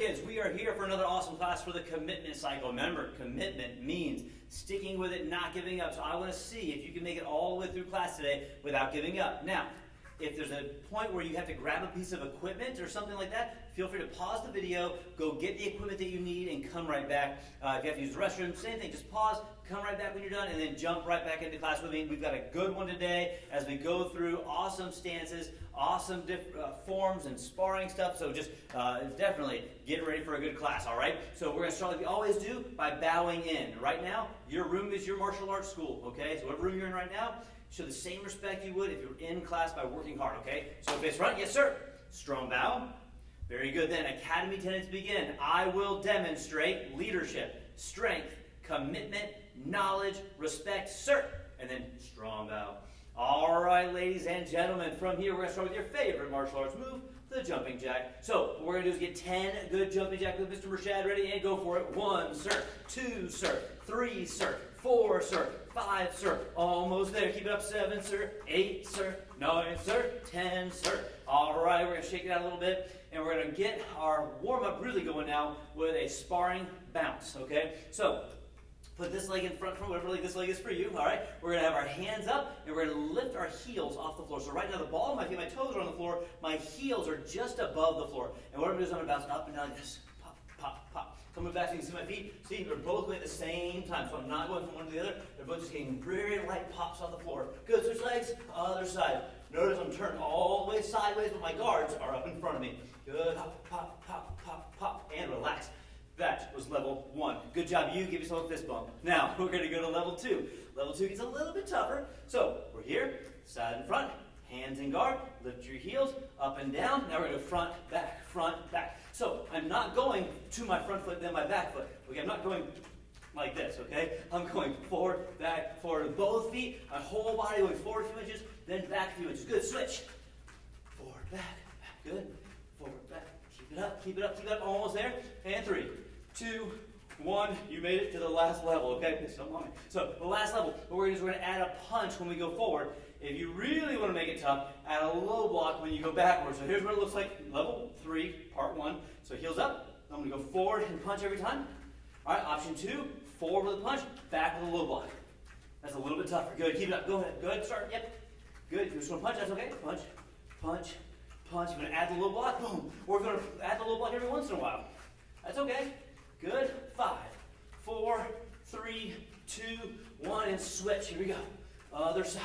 kids, we are here for another awesome class for the commitment cycle. Remember, commitment means sticking with it, not giving up. So I want to see if you can make it all the way through class today without giving up. Now, if there's a point where you have to grab a piece of equipment or something like that, feel free to pause the video, go get the equipment that you need, and come right back. If you have to use the restroom, same thing, just pause, come right back when you're done, and then jump right back into class with me. We've got a good one today as we go through awesome stances, awesome forms and sparring stuff, so just definitely get ready for a good class, all right? So we're going to start like we always do by bowing in. Right now, your room is your martial arts school, okay? So whatever room you're in right now, show the same respect you would if you were in class by working hard, okay? So face front, yes sir. Strong bow. Very good. Then academy tenets begin. I will demonstrate leadership, strength, commitment, knowledge, respect, sir. And then strong bow. All right, ladies and gentlemen, from here we're going to start with your favorite martial arts move, the jumping jack. So what we're going to do is get 10 good jumping jacks with Mr. Mershad. Ready? And go for it. 1, sir. 2, sir. 3, sir. 4, sir. 5, sir. Almost there. Keep it up. 7, sir. 8, sir. 9, sir. 10, sir. All right, we're going to shake it out a little bit, and we're going to get our warm-up really going now with a sparring bounce, okay? So put this leg in front from whatever leg this leg is for you, all right? We're going to have our hands up, and we're going to lift our heels off the floor. So right now the ball of my feet, my toes are on the floor. My heels are just above the floor. And what I'm going to do is I'm going to bounce up and down like this. Pop, pop, pop. So I'm going back so you can see my feet. See, they're both going at the same time. So I'm not going from one to the other. They're both just getting very light pops off the floor. Good, switch legs, other side. Notice I'm turned all the way sideways, but my guards are up in front of me. Good, pop, pop, pop, pop, pop, and relax. That was level 1. Good job, you. Give yourself a fist bump. Now, we're going to go to level 2. Level 2 gets a little bit tougher. So, we're here, side and front, hands in guard, lift your heels, up and down. Now we're going to front, back. So, I'm not going to my front foot, then my back foot. Okay, I'm not going like this, okay? I'm going forward, with both feet, my whole body going forward a few inches, then back a few inches. Good, switch. Forward, back, good. Forward, back. Keep it up, keep it up, keep it up. Almost there. And 3, 2, 1. You made it to the last level, okay? So the last level, what we're going to do is we're going to add a punch when we go forward. If you really want to make it tough, add a low block when you go backwards. So here's what it looks like. Level 3, part 1. So heels up. I'm going to go forward and punch every time. All right, option 2, forward with a punch, back with a low block. That's a little bit tougher. Good, keep it up. Go ahead. Go ahead, start. Yep. Good. If you just want to punch, that's okay. Punch, punch, punch. You're going to add the low block. Boom. We're going to add the low block every once in a while. That's okay. Good. 5, 4, 3, 2, 1, and switch. Here we go. Other side.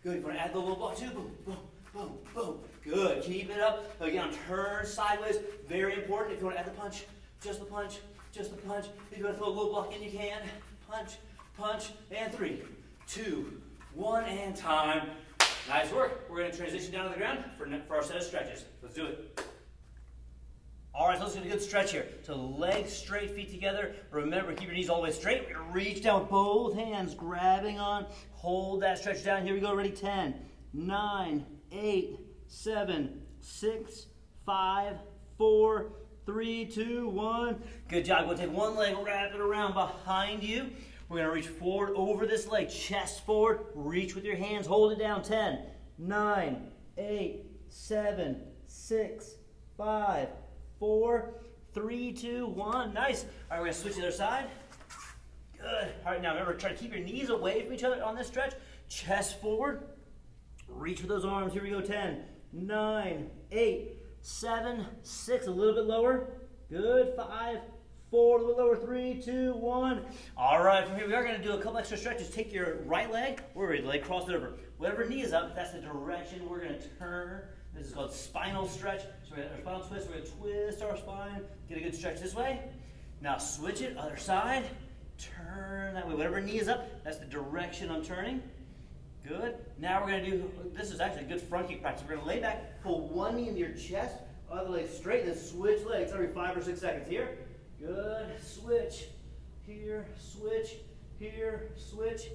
Good. You're going to add the low block too. Boom, boom, boom, boom. Good. Keep it up. Again, turn sideways. Very important. If you want to add the punch, just the punch, just the punch. If you want to throw a low block in, you can. Punch, punch, and 3, 2, 1, and time. Nice work. We're going to transition down to the ground for our set of stretches. Let's do it. All right, so let's get a good stretch here. So legs straight, feet together. Remember, keep your knees all the way straight. We're going to reach down with both hands, grabbing on. Hold that stretch down. Here we go. Ready? 10, 9, 8, 7, 6, 5, 4, 3, 2, 1. Good job. We'll take one leg, wrap it around behind you. We're going to reach forward over this leg, chest forward, reach with your hands, hold it down. 10, 9, 8, 7, 6, 5, 4, 3, 2, 1. Nice. All right, we're going to switch to the other side. Good. All right, now remember, try to keep your knees away from each other on this stretch. Chest forward, reach with those arms. Here we go. 10, 9, 8, 7, 6, a little bit lower. Good. 5, 4, a little bit lower. 3, 2, 1. All right, from here we are going to do a couple extra stretches. Take your right leg, or your leg crossed over. Whatever knee is up, that's the direction we're going to turn. This is called spinal stretch. So we're going to our spinal twist. We're going to twist our spine. Get a good stretch this way. Now switch it, other side. Turn that way. Whatever knee is up, that's the direction I'm turning. Good. Now we're going to do, this is actually a good front kick practice. We're going to lay back, pull one knee into your chest, other leg straight, then switch legs every 5 or 6 seconds. Here. Good. Switch. Here. Switch. Here. Switch.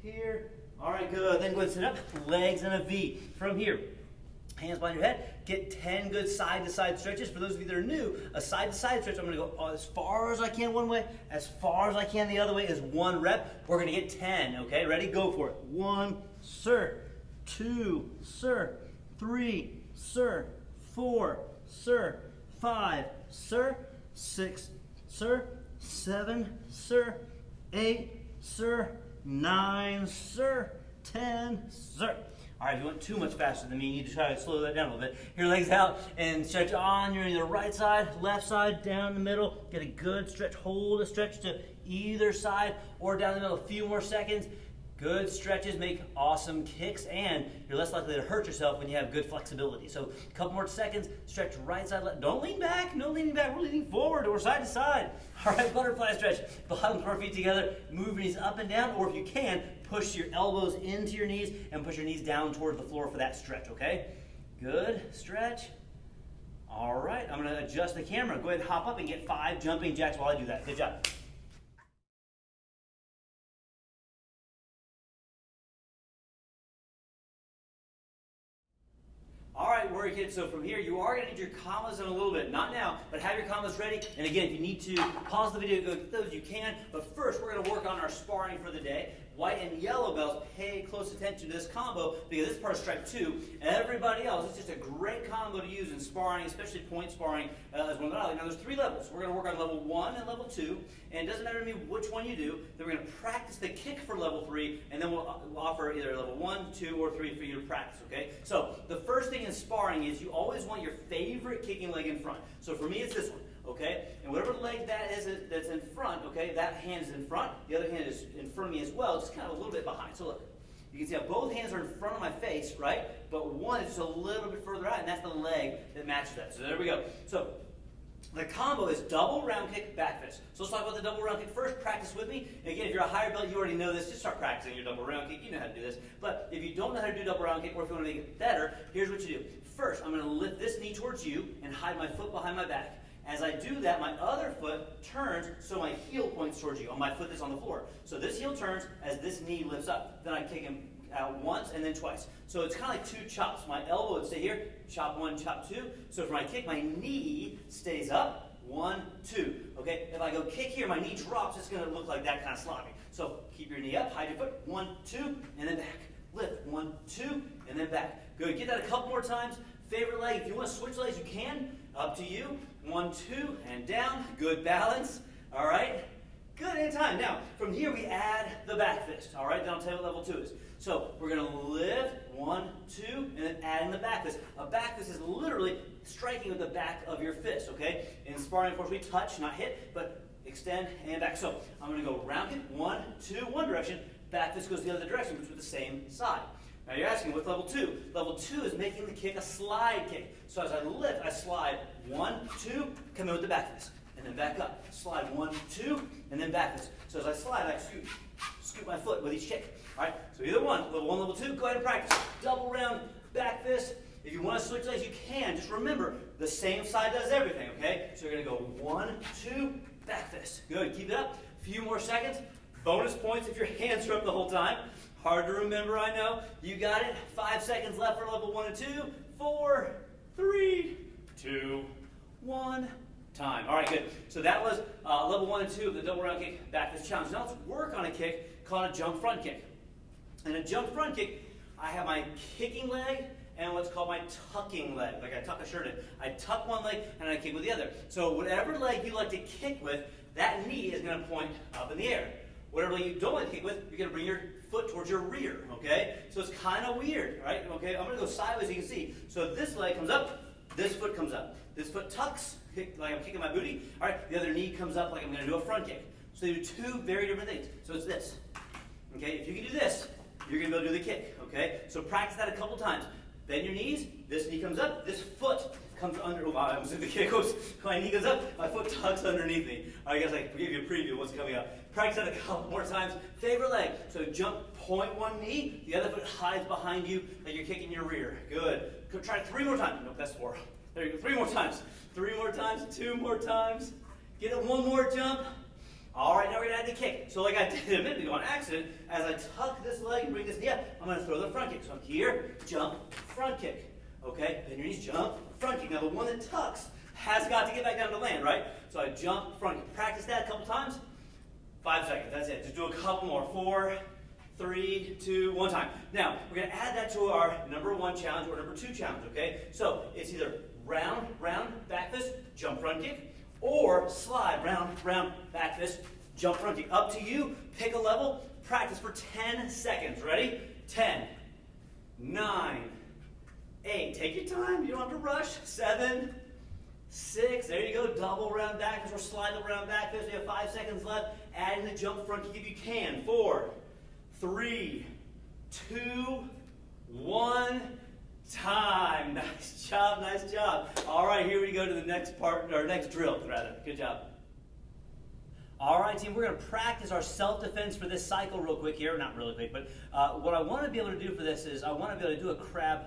Here. All right, good. Then go ahead and sit up. Legs in a V. From here, hands behind your head. Get 10 good side-to-side stretches. For those of you that are new, a side-to-side stretch, I'm going to go as far as I can one way, as far as I can the other way is 1 rep. We're going to get 10, okay? Ready? Go for it. 1, sir. 2, sir. 3, sir. 4, sir. 5, sir. 6, sir, 7, sir, 8, sir, 9, sir, 10, sir. All right, if you went too much faster than me, you need to try to slow that down a little bit. Your legs out and stretch on your either right side, left side, down the middle. Get a good stretch. Hold a stretch to either side or down the middle. A few more seconds. Good stretches make awesome kicks, and you're less likely to hurt yourself when you have good flexibility. So a couple more seconds, stretch right side, left. Don't lean back, no leaning back, we're leaning forward or side to side. All right, butterfly stretch. Bottom of our feet together, move your knees up and down, or if you can, push your elbows into your knees and push your knees down toward the floor for that stretch, okay? Good, stretch. All right, I'm gonna adjust the camera. Go ahead and hop up and get 5 jumping jacks while I do that. Good job. All right, warrior kids, so from here, you are going to need your combos in a little bit. Not now, but have your combos ready. And again, if you need to pause the video and go get those, you can. But first, we're going to work on our sparring for the day. White and yellow belts, pay close attention to this combo because this is part of strike 2. Everybody else, it's just a great combo to use in sparring, especially point sparring as one of the other. Now, there's 3 levels. We're going to work on level 1 and level 2. And it doesn't matter to me which one you do. Then we're going to practice the kick for level 3, and then we'll offer either level 1, 2, or 3 for you to practice, okay? So the first thing in sparring is you always want your favorite kicking leg in front. So for me, it's this one. Okay, and whatever leg that is that's in front, okay, that hand is in front, the other hand is in front of me as well, just kind of a little bit behind. So look, you can see how both hands are in front of my face, right? But one is just a little bit further out, and that's the leg that matches that. So there we go. So the combo is double round kick, back fist. So let's talk about the double round kick first. Practice with me. And again, if you're a higher belt, you already know this. Just start practicing your double round kick. You know how to do this. But if you don't know how to do double round kick, or if you want to make it better, here's what you do. First, I'm going to lift this knee towards you and hide my foot behind my back. As I do that, my other foot turns so my heel points towards you on my foot that's on the floor. So this heel turns as this knee lifts up. Then I kick him out once and then twice. So it's kind of like 2 chops. My elbow would stay here, chop 1, chop 2. So for my kick, my knee stays up, 1, 2. Okay, if I go kick here, my knee drops, it's going to look like that kind of sloppy. So keep your knee up, hide your foot, 1, 2, and then back. Lift, 1, 2, and then back. Good, get that a couple more times. Favorite leg, if you want to switch legs, you can. Up to you. 1, 2, and down. Good balance. All right. Good, anytime. Now, from here we add the back fist. All right, then I'll tell you what level 2 is. So we're going to lift, 1, 2, and then add in the back fist. A back fist is literally striking with the back of your fist, okay? In sparring, of course, we touch, not hit, but extend and back. So I'm going to go round kick, 1, 2, one direction. Back fist goes the other direction, which is the same side. Now you're asking, what's level 2? Level 2 is making the kick a slide kick. So as I lift, I slide 1, 2, come in with the back fist, and then back up. Slide 1, 2, and then back fist. So as I slide, I scoot my foot with each kick. All right. So either one, level 1, level 2. Go ahead and practice. Double round back fist. If you want to switch legs, you can. Just remember, the same side does everything. Okay. So you're gonna go 1, 2, back fist. Good. Keep it up. A few more seconds. Bonus points if your hands are up the whole time. Hard to remember, I know. You got it. 5 seconds left for level 1 and 2. 4, 3, 2, 1. Time. All right, good. So that was level 1 and 2 of the double round kick back fist challenge. Now let's work on a kick called a jump front kick. And a jump front kick, I have my kicking leg and what's called my tucking leg. Like I tuck a shirt in. I tuck one leg and I kick with the other. So whatever leg you like to kick with, that knee is going to point up in the air. Whatever leg you don't like to kick with, you're going to bring your foot towards your rear, okay? So it's kind of weird, right? Okay, I'm going to go sideways, you can see. So this leg comes up, this foot comes up. This foot tucks, like I'm kicking my booty. All right, the other knee comes up like I'm going to do a front kick. So you do 2 very different things. So it's this, okay? If you can do this, you're going to be able to do the kick, okay? So practice that a couple times. Bend your knees, this knee comes up, this foot comes under, oh wow, I almost did the kick. Oops. My knee goes up, my foot tucks underneath me. All right, guys, I gave you a preview of what's coming up. Practice that a couple more times. Favorite leg, so jump, point one knee, the other foot hides behind you like you're kicking your rear. Good. Try it 3 more times. Nope, that's 4. There you go, 3 more times. 3 more times, 2 more times. Get it 1 more jump. All right, now we're gonna add the kick. So like I did a minute ago on accident, as I tuck this leg and bring this knee up, I'm gonna throw the front kick. So I'm here, jump, front kick. Okay, bend your knees, jump, front kick. Now the one that tucks has got to get back down to land, right? So I jump, front kick. Practice that a couple times. 5 seconds, that's it. Just do a couple more. 4, 3, 2, 1 time. Now, we're gonna add that to our number 1 challenge or number 2 challenge, okay? So it's either round, back fist, jump front kick, Or slide, round, round, back fist, jump front kick. Up to you, pick a level, practice for 10 seconds. Ready? 10, 9, 8, take your time, you don't have to rush. 7, 6, there you go, double round back fist or slide the round back fist. We have 5 seconds left. Add in the jump front kick if you can. 4, 3, 2, 1, time. Nice job, nice job. All right, here we go to the next part, or next drill, rather. Good job. All right, team, we're going to practice our self-defense for this cycle real quick here. Not really quick, but what I want to be able to do for this is I want to be able to do a crab,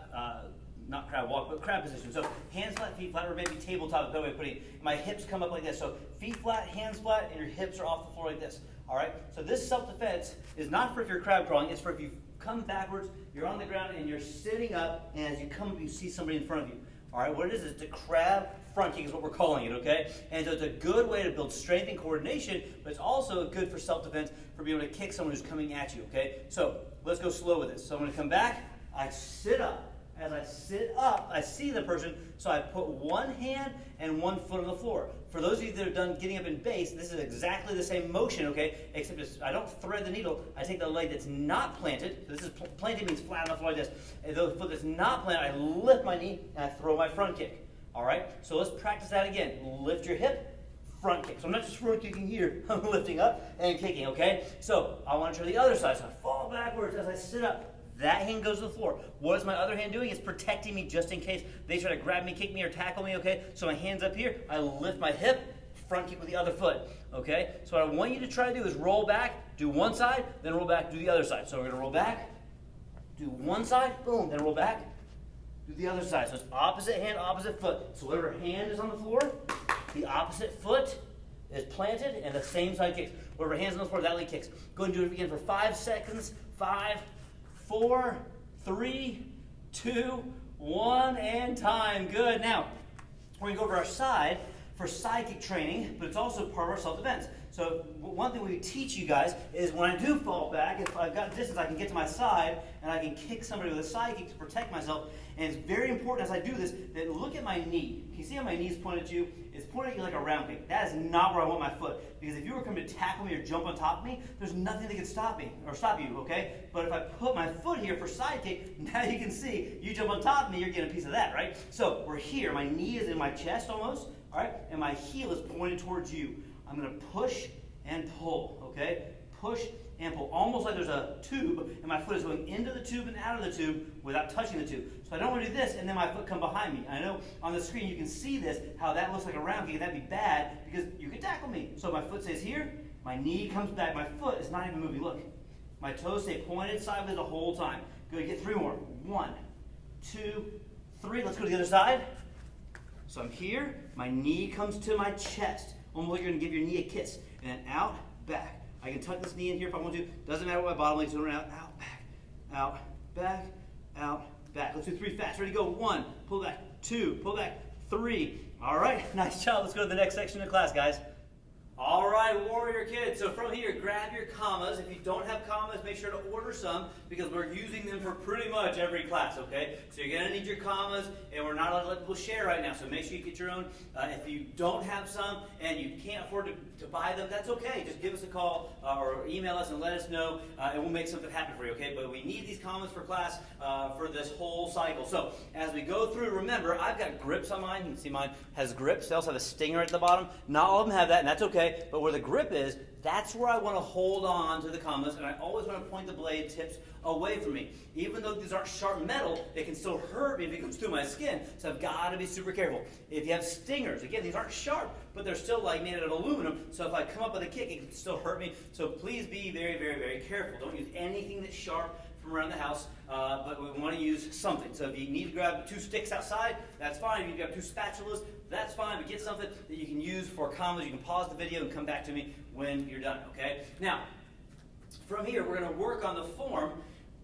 not crab walk, but crab position. So hands flat, feet flat, or maybe tabletop, that way of putting it. My hips come up like this. So feet flat, hands flat, and your hips are off the floor like this. All right, so this self-defense is not for if you're crab crawling, it's for if you come backwards, you're on the ground, and you're sitting up, and as you come up, you see somebody in front of you. All right, what it is the crab front kick is what we're calling it, okay? And so it's a good way to build strength and coordination, but it's also good for self-defense for being able to kick someone who's coming at you, okay? So let's go slow with this. So I'm going to come back, I sit up. As I sit up, I see the person, so I put one hand and one foot on the floor. For those of you that have done getting up in base, this is exactly the same motion, okay? Except I don't thread the needle. I take the leg that's not planted. This is planted means flat on the floor like this. And the foot that's not planted, I lift my knee and I throw my front kick. All right? So let's practice that again. Lift your hip, front kick. So I'm not just front kicking here. I'm lifting up and kicking, okay? So I want to try the other side. So I fall backwards as I sit up. That hand goes to the floor. What is my other hand doing? It's protecting me just in case they try to grab me, kick me, or tackle me, okay? So my hand's up here. I lift my hip, front kick with the other foot, okay? So what I want you to try to do is roll back, do one side, then roll back, do the other side. So we're going to roll back, do one side, boom, then roll back, do the other side. So it's opposite hand, opposite foot. So whatever hand is on the floor, the opposite foot is planted, and the same side kicks. Whatever hand's on the floor, that leg kicks. Go ahead and do it again for 5 seconds. 5, 4, 3, 2, 1, and time. Good. Now, we're going to go over our side for side kick training, but it's also part of our self-defense. So one thing we teach you guys is when I do fall back, if I've got distance, I can get to my side, and I can kick somebody with a side kick to protect myself. And it's very important as I do this that look at my knee. Can you see how my knee's pointed at you? It's pointed at you like a round kick. That is not where I want my foot. Because if you were coming to tackle me or jump on top of me, there's nothing that can stop me or stop you, okay? But if I put my foot here for side kick, now you can see you jump on top of me, you're getting a piece of that, right? So we're here. My knee is in my chest almost, all right? And my heel is pointed towards you. I'm going to push and pull, okay? Push and pull, almost like there's a tube, and my foot is going into the tube and out of the tube without touching the tube. So I don't want to do this, and then my foot come behind me. I know on the screen you can see this, how that looks like a round kick, and that'd be bad, because you could tackle me. So my foot stays here, my knee comes back, my foot is not even moving, look. My toes stay pointed sideways the whole time. Go get 3 more. 1, 2, 3, let's go to the other side. So I'm here, my knee comes to my chest. Almost like you're going to give your knee a kiss. And then out, back. I can tuck this knee in here if I want to. Doesn't matter what my bottom leg's doing. Out, back, out, back, out, back. Let's do 3 fast. Ready, go. 1, pull back. 2, pull back. 3. All right, nice job. Let's go to the next section of class, guys. All right, warrior kids. So from here, grab your commas. If you don't have commas, make sure to order some because we're using them for pretty much every class, okay? So you're going to need your commas, and we're not allowed to let people share right now, so make sure you get your own. If you don't have some and you can't afford to buy them, that's okay. Just give us a call or email us and let us know, and we'll make something happen for you, okay? But we need these commas for class for this whole cycle. So as we go through, remember, I've got grips on mine. You can see mine has grips. They also have a stinger at the bottom. Not all of them have that, and that's okay. But where the grip is, that's where I want to hold on to the commas, and I always want to point the blade tips away from me. Even though these aren't sharp metal, they can still hurt me if it comes through my skin, so I've got to be super careful. If you have stingers, again, these aren't sharp, but they're still like made out of aluminum, so if I come up with a kick, it can still hurt me, so please be very, very, very careful. Don't use anything that's sharp from around the house, but we want to use something. So if you need to grab 2 sticks outside, that's fine. If you grab 2 spatulas, that's fine, but get something that you can use for commas. You can pause the video and come back to me when you're done, okay? Now, from here, we're going to work on the form.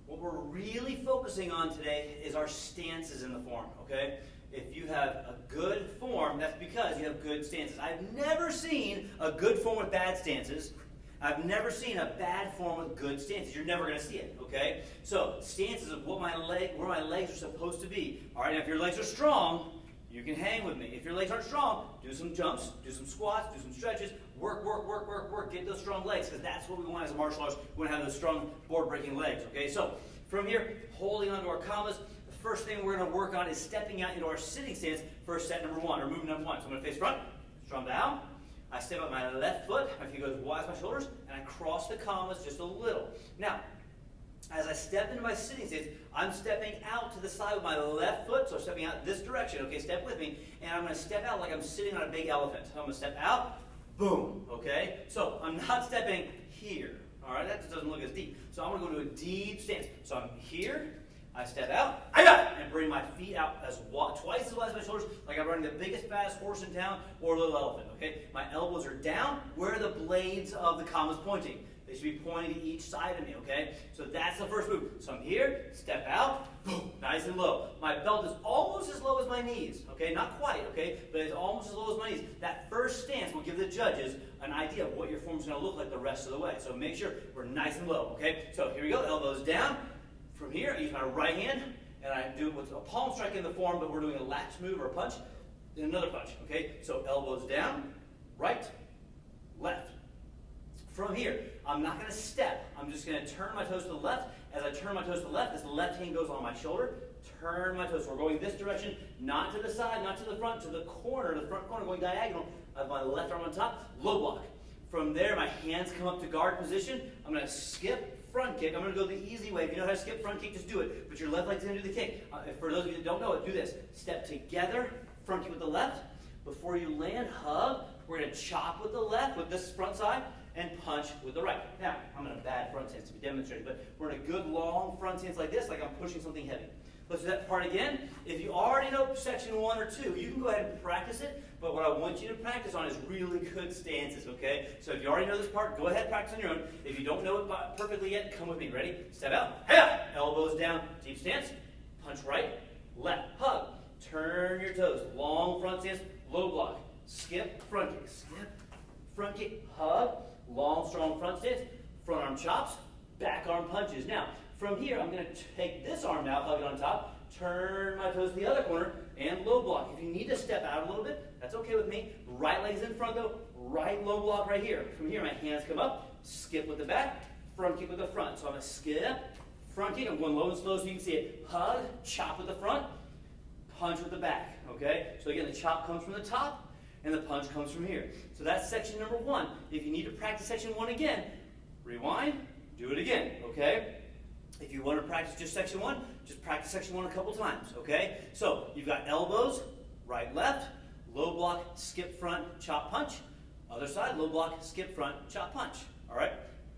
What we're really focusing on today is our stances in the form, okay? If you have a good form, that's because you have good stances. I've never seen a good form with bad stances. I've never seen a bad form with good stances. You're never going to see it, okay? So, stances of where my legs are supposed to be. All right, now if your legs are strong, You can hang with me. If your legs aren't strong, do some jumps, do some squats, do some stretches, work, work, work, work, work. Get those strong legs, because that's what we want as a martial artist. We want to have those strong board-breaking legs, okay? So from here, holding onto our commas, the first thing we're going to work on is stepping out into our sitting stance for set number 1, or movement number 1. So I'm going to face front, strong down. I step out my left foot, my feet go as wide as my shoulders, and I cross the commas just a little. Now, as I step into my sitting stance, I'm stepping out to the side with my left foot, so stepping out this direction, okay, step with me, and I'm going to step out like I'm sitting on a big elephant. So I'm going to step out, boom, okay? So I'm not stepping here, all right? That just doesn't look as deep. So I'm going to go to a deep stance. So I'm here, I step out, and bring my feet out as twice as wide as my shoulders, like I'm running the biggest, fattest horse in town or a little elephant, okay? My elbows are down. Where are the blades of the commas pointing? They should be pointing to each side of me, okay? So that's the first move. So I'm here, step out, boom, nice and low. My belt is almost as low as my knees, okay? Not quite, okay? But it's almost as low as my knees. That first stance will give the judges an idea of what your form is going to look like the rest of the way. So make sure we're nice and low, okay? So here we go, elbows down. From here, I use my right hand, and I do what's a palm strike in the form, but we're doing a latch move or a punch, then another punch, okay? So elbows down, right, left. From here, I'm not going to step. I'm just going to turn my toes to the left. As I turn my toes to the left, this left hand goes on my shoulder. Turn my toes. So we're going this direction, not to the side, not to the front, to the corner, the front corner, going diagonal. I have my left arm on top, low block. From there, my hands come up to guard position. I'm going to skip front kick. I'm going to go the easy way. If you know how to skip front kick, just do it. But your left leg's going to do the kick. For those of you that don't know it, do this. Step together, front kick with the left. Before you land, hug. We're going to chop with the left, with this front side, and punch with the right. Now, I'm in a bad front stance to be demonstrating, but we're in a good long front stance like this, like I'm pushing something heavy. Let's do that part again. If you already know section 1 or 2, you can go ahead and practice it, but what I want you to practice on is really good stances, okay? So if you already know this part, go ahead and practice on your own. If you don't know it perfectly yet, come with me. Ready? Step out. Hey-ya! Elbows down. Deep stance. Punch right. Left. Hug. Turn your toes. Long front stance. Low block. Skip. Front kick. Skip. Front kick. Hug. Long, strong front stance, front arm chops, back arm punches. Now, from here, I'm going to take this arm now, hug it on top, turn my toes to the other corner, and low block. If you need to step out a little bit, that's okay with me. Right leg's in front though, right low block right here. From here, my hands come up, skip with the back, front kick with the front. So I'm going to skip, front kick, I'm going low and slow so you can see it. Hug, chop with the front, punch with the back, okay? So again, the chop comes from the top, and the punch comes from here. So that's section number 1. If you need to practice section 1 again, rewind, do it again, okay? If you want to practice just section 1, just practice section 1 a couple times, okay? So you've got elbows, right, left, low block, skip front, chop punch. Other side, low block, skip front, chop punch, all right?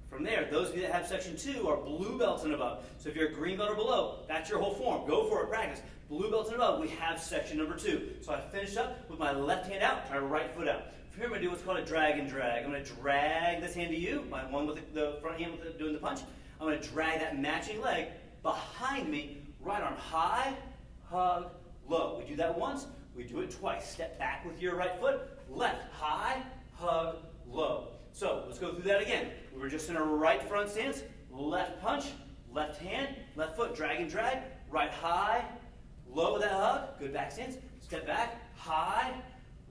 From there, those of you that have section 2 are blue belts and above. So if you're a green belt or below, that's your whole form. Go for it, practice. Blue belts and above, we have section number 2. So I finish up with my left hand out, my right foot out. From here, I'm going to do what's called a drag and drag. I'm going to drag this hand to you, my one with the front hand with doing the punch. I'm going to drag that matching leg behind me, right arm high, hug, low. We do that once, we do it twice. Step back with your right foot, left, high, hug, low. So let's go through that again. We were just in a right front stance, left punch, left hand, left foot, drag and drag, right high, low with that hug, good back stance, step back, high,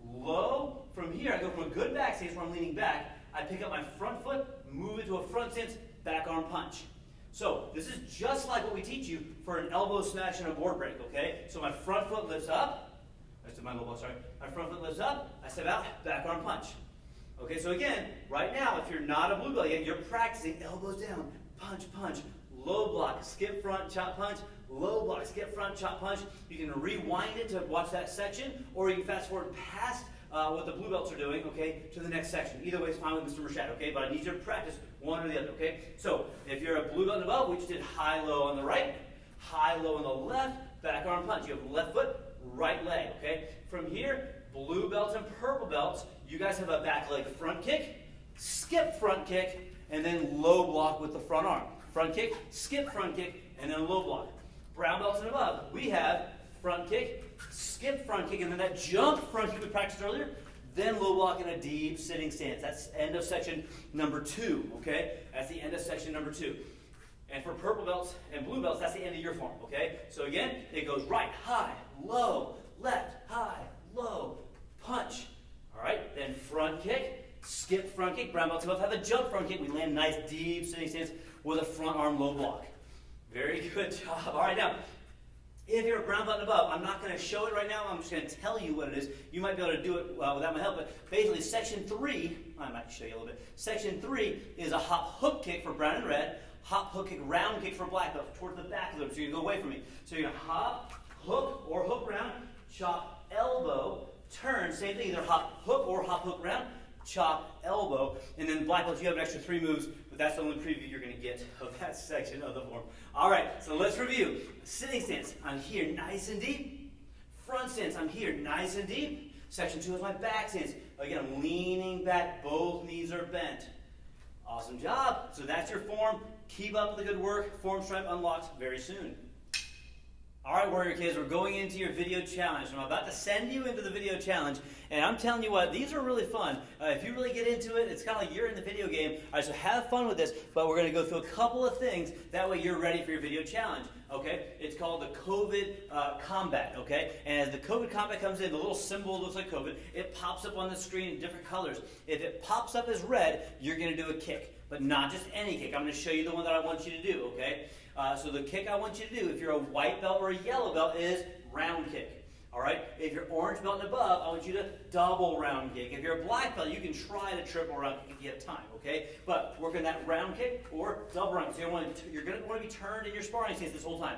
low. From here, I go from a good back stance where I'm leaning back, I pick up my front foot, move it to a front stance, back arm punch. So this is just like what we teach you for an elbow smash and a board break, okay? So my front foot lifts up, my front foot lifts up, I step out, back arm punch. Okay, so again, right now, if you're not a blue belt yet, you're practicing elbows down, punch, punch, low block, skip front, chop punch, low block, skip front, chop punch. You can rewind it to watch that section, or you can fast forward past what the blue belts are doing, okay, to the next section. Either way is fine with Mr. Mershad, okay, but I need you to practice one or the other, okay? So, if you're a blue belt and above, we just did high-low on the right, high-low on the left, back arm punch. You have left foot, right leg, okay? From here, blue belts and purple belts, you guys have a back leg front kick, skip front kick, and then low block with the front arm. Front kick, skip front kick, and then low block. Brown belts and above, we have front kick, skip front kick, and then that jump front kick we practiced earlier, then low block in a deep sitting stance. That's end of section number 2, okay? That's the end of section number 2. And for purple belts and blue belts, that's the end of your form, okay? So again, it goes right, high, low, left, high, low, punch. All right, then front kick, skip front kick, brown belt to both. Have a jump front kick. We land nice deep sitting stance with a front arm low block. Very good job. All right, now, if you're a brown belt and above, I'm not going to show it right now. I'm just going to tell you what it is. You might be able to do it without my help, but basically section 3, I might show you a little bit. Section 3 is a hop hook kick for brown and red, hop hook kick, round kick for black belt, towards the back of them, so you can go away from me. So you're going to hop, hook, or hook round, chop, elbow, turn, same thing, either hop, hook, or hop, hook, round, chop, elbow, and then black belts, you have an extra 3 moves, but that's the only preview you're going to get of that section of the form. All right, so let's review. Sitting stance, I'm here nice and deep. Front stance, I'm here nice and deep. Section 2 is my back stance. Again, I'm leaning back, both knees are bent. Awesome job. So that's your form. Keep up the good work. Form stripe unlocks very soon. All right, Warrior Kids, we're going into your video challenge. I'm about to send you into the video challenge, and I'm telling you what, these are really fun. If you really get into it, it's kind of like you're in the video game. All right, so have fun with this, but we're going to go through a couple of things. That way you're ready for your video challenge, okay? It's called the COVID combat, okay? And as the COVID combat comes in, the little symbol looks like COVID. It pops up on the screen in different colors. If it pops up as red, you're going to do a kick, but not just any kick. I'm going to show you the one that I want you to do, okay? So the kick I want you to do, if you're a white belt or a yellow belt, is round kick. All right? If you're orange belt and above, I want you to double round kick. If you're a black belt, you can try to triple round kick if you have time, okay? But work on that round kick or double round kick. So you're going to want to be turned in your sparring stance this whole time.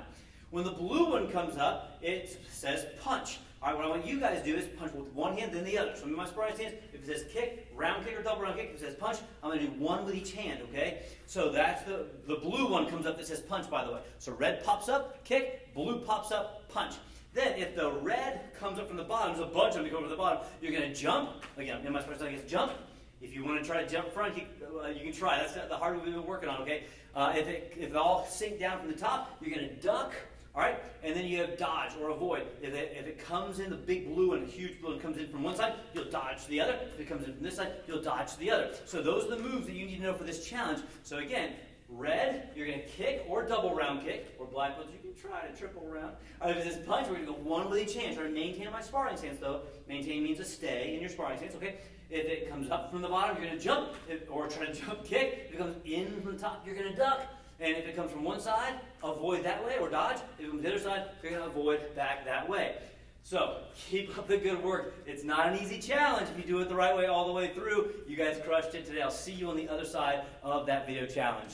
When the blue one comes up, it says punch. All right, what I want you guys to do is punch with one hand, then the other. So in my sparring stance, if it says kick, round kick, or double round kick, if it says punch, I'm going to do one with each hand, okay? So that's the blue one comes up that says punch, by the way. So red pops up, kick, blue pops up, punch. Then if the red comes up from the bottom, there's a bunch of them to go over the bottom, you're going to jump. Again, in my sparring stance, jump. If you want to try to jump front kick, you can try. That's the hard one we've been working on, okay? If it all sink down from the top, you're going to duck. All right, and then you have dodge or avoid. If it comes in the big blue and huge blue and comes in from one side, you'll dodge to the other. If it comes in from this side, you'll dodge to the other. So those are the moves that you need to know for this challenge. So again, red, you're going to kick or double round kick, or black belts, you can try to triple round. All right, if it says punch, we're going to go one with each hand. Try to maintain my sparring stance, though. Maintain means to stay in your sparring stance, okay? If it comes up from the bottom, you're going to jump, or try to jump kick. If it comes in from the top, you're going to duck. And if it comes from one side, avoid that way or dodge. If it comes the other side, you're going to avoid back that way. So keep up the good work. It's not an easy challenge if you do it the right way all the way through. You guys crushed it today. I'll see you on the other side of that video challenge.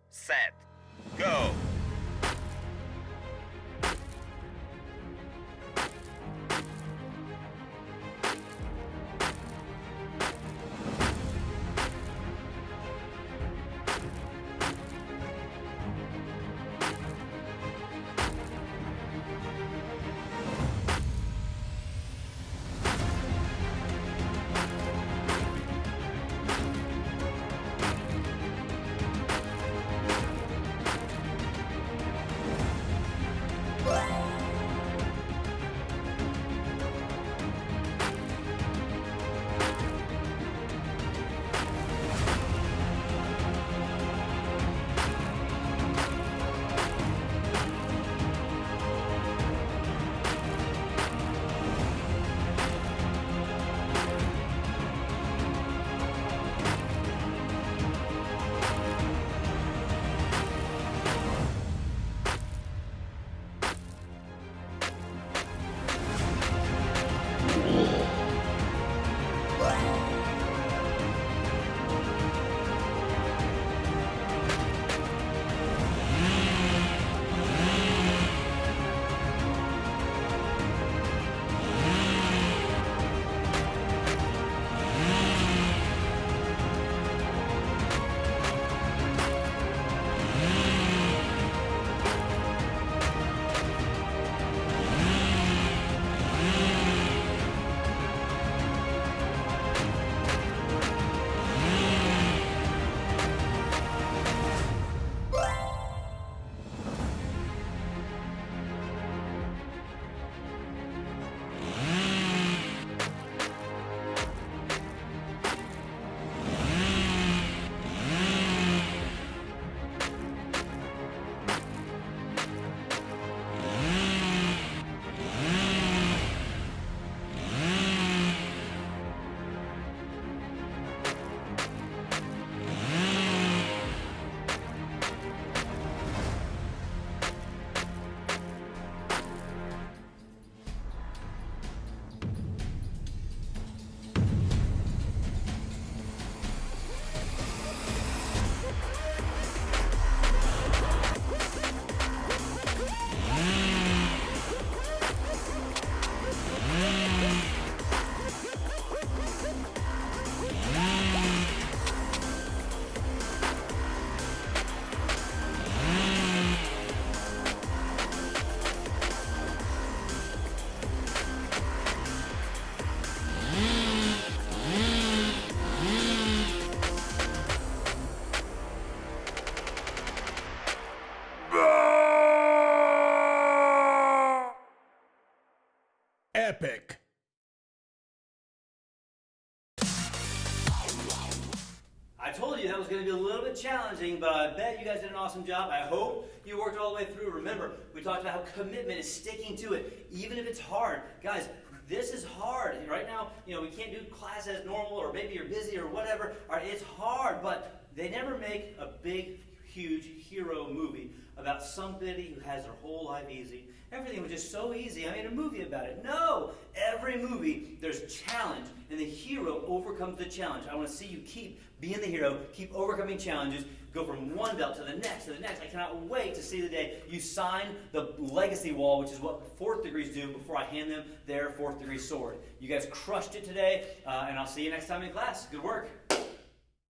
Set, go! interesting, but I bet you guys did an awesome job. I hope you worked all the way through. Remember, we talked about how commitment is sticking to it, even if it's hard. Guys, this is hard. Right now, we can't do class as normal, or maybe you're busy or whatever. All right, it's hard, but they never make a big, huge hero movie about somebody who has their whole life easy. Everything was just so easy. I made a movie about it. No! Every movie, there's challenge, and the hero overcomes the challenge. I want to see you keep being the hero, keep overcoming challenges, go from one belt to the next, to the next. I cannot wait to see the day you sign the legacy wall, which is what 4th degrees do before I hand them their 4th degree sword. You guys crushed it today, and I'll see you next time in class. Good work.